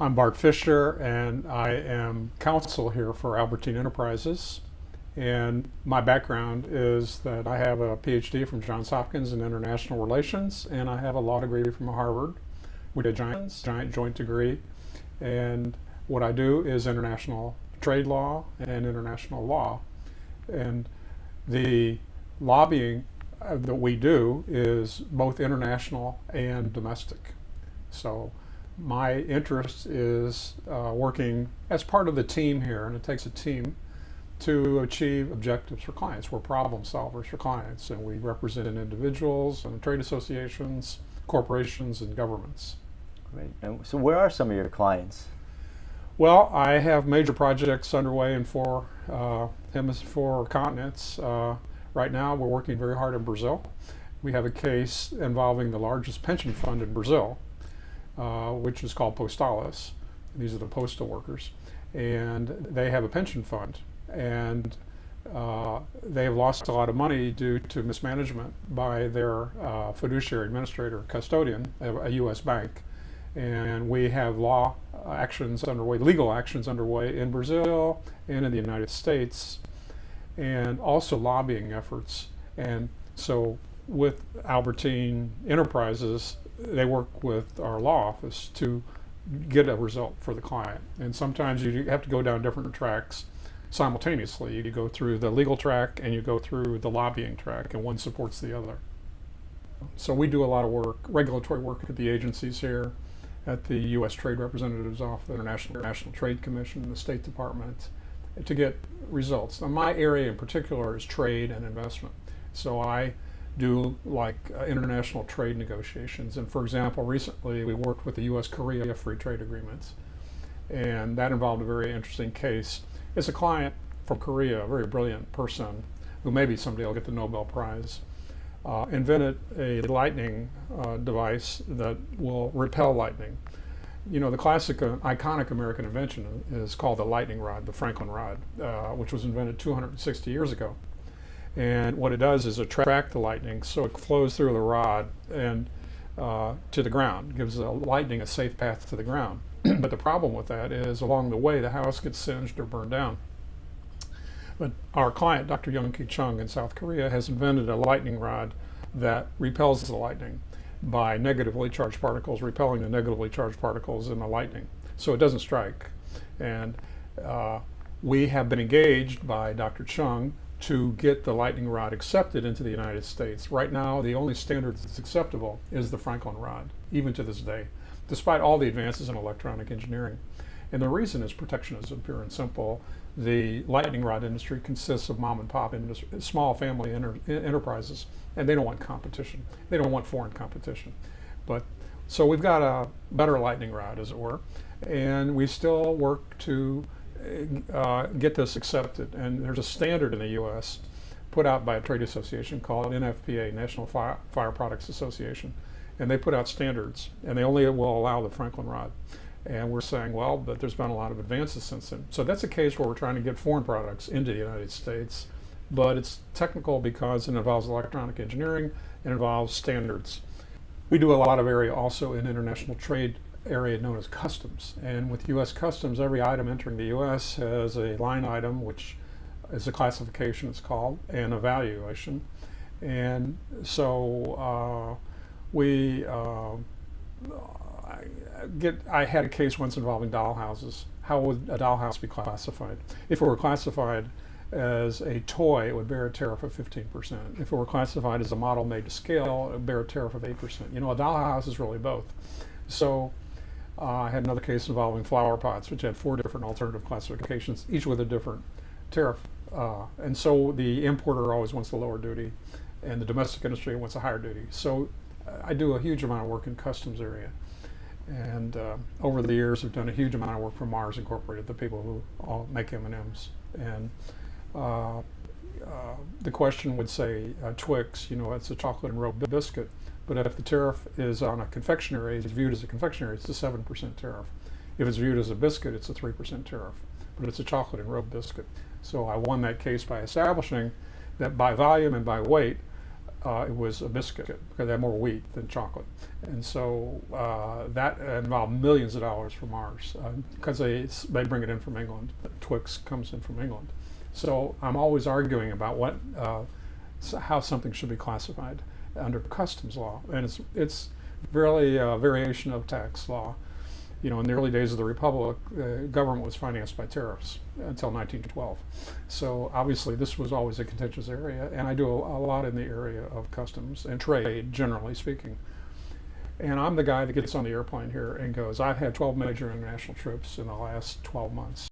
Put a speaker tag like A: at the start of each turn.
A: I'm Bart Fisher, and I am counsel here for Albertine Enterprises. And my background is that I have a PhD from Johns Hopkins in International Relations, and I have a law degree from Harvard. We did a giant joint degree. And what I do is international trade law and international law. And the lobbying that we do is both international and domestic. So my interest is working as part of the team here, and it takes a team to achieve objectives for clients. We're problem solvers for clients, and we represent individuals and trade associations, corporations, and governments.
B: Great. And so where are some of your clients?
A: Well, I have major projects underway in four continents. Right now, we're working very hard in Brazil. We have a case involving the largest pension fund in Brazil, which is called Postalis. These are the postal workers. And they have a pension fund. And they have lost a lot of money due to mismanagement by their fiduciary administrator custodian, a U.S. bank. And we have legal actions underway in Brazil and in the United States, and also lobbying efforts. And so with Albertine Enterprises, they work with our law office to get a result for the client. And sometimes you have to go down different tracks simultaneously. You go through the legal track and you go through the lobbying track, and one supports the other. So we do a lot of work, regulatory work at the agencies here, at the U.S. Trade Representative's Office, the International Trade Commission, the State Department, to get results. Now, my area in particular is trade and investment. So I do international trade negotiations. And for example, recently we worked with the U.S.-Korea free trade agreements. And that involved a very interesting case. It's a client from Korea, a very brilliant person, who maybe someday will get the Nobel Prize, invented a lightning device that will repel lightning. You know, the classic, iconic American invention is called the lightning rod, the Franklin rod, which was invented 260 years ago. And what it does is attract the lightning so it flows through the rod and to the ground, gives the lightning a safe path to the ground. But the problem with that is along the way the house gets singed or burned down. But our client, Dr. Young-Ki Chung in South Korea, has invented a lightning rod that repels the lightning by negatively charged particles, repelling the negatively charged particles in the lightning, so it doesn't strike. And we have been engaged by Dr. Chung to get the lightning rod accepted into the United States. Right now, the only standard that's acceptable is the Franklin rod, even to this day, despite all the advances in electronic engineering. And the reason is protectionism, pure and simple. The lightning rod industry consists of mom and pop small family enterprises, and they don't want competition. They don't want foreign competition. So we've got a better lightning rod, as it were, and we still work to get this accepted. And there's a standard in the U.S. put out by a trade association called NFPA, National Fire Products Association, and they put out standards, and they only will allow the Franklin rod. And we're saying, well, but there's been a lot of advances since then. So that's a case where we're trying to get foreign products into the United States, but it's technical because it involves electronic engineering, it involves standards. We do a lot of area also in international trade area known as customs. And with U.S. Customs, every item entering the U.S. has a line item, which is a classification, it's called, and a valuation. And so I had a case once involving dollhouses. How would a dollhouse be classified? If it were classified as a toy, it would bear a tariff of 15%. If it were classified as a model made to scale, it would bear a tariff of 8%. You know, a dollhouse is really both. So I had another case involving flower pots, which had 4 different alternative classifications, each with a different tariff. And so the importer always wants the lower duty, and the domestic industry wants a higher duty. So I do a huge amount of work in customs area. And over the years, we've done a huge amount of work for Mars Incorporated, the people who all make M&Ms. And the question would say Twix, you know, it's a chocolate and rope biscuit. But if the tariff is on a confectionery, it's viewed as a confectionery, it's a 7% tariff. If it's viewed as a biscuit, it's a 3% tariff. But it's a chocolate and rope biscuit. So I won that case by establishing that by volume and by weight, it was a biscuit because they had more wheat than chocolate. And so that involved millions of dollars from ours because they bring it in from England. Twix comes in from England. So I'm always arguing about how something should be classified under customs law. And it's really a variation of tax law. You know, in the early days of the Republic, the government was financed by tariffs until 1912. So obviously this was always a contentious area, and I do a lot in the area of customs and trade, generally speaking. And I'm the guy that gets on the airplane here and goes, I've had 12 major international trips in the last 12 months.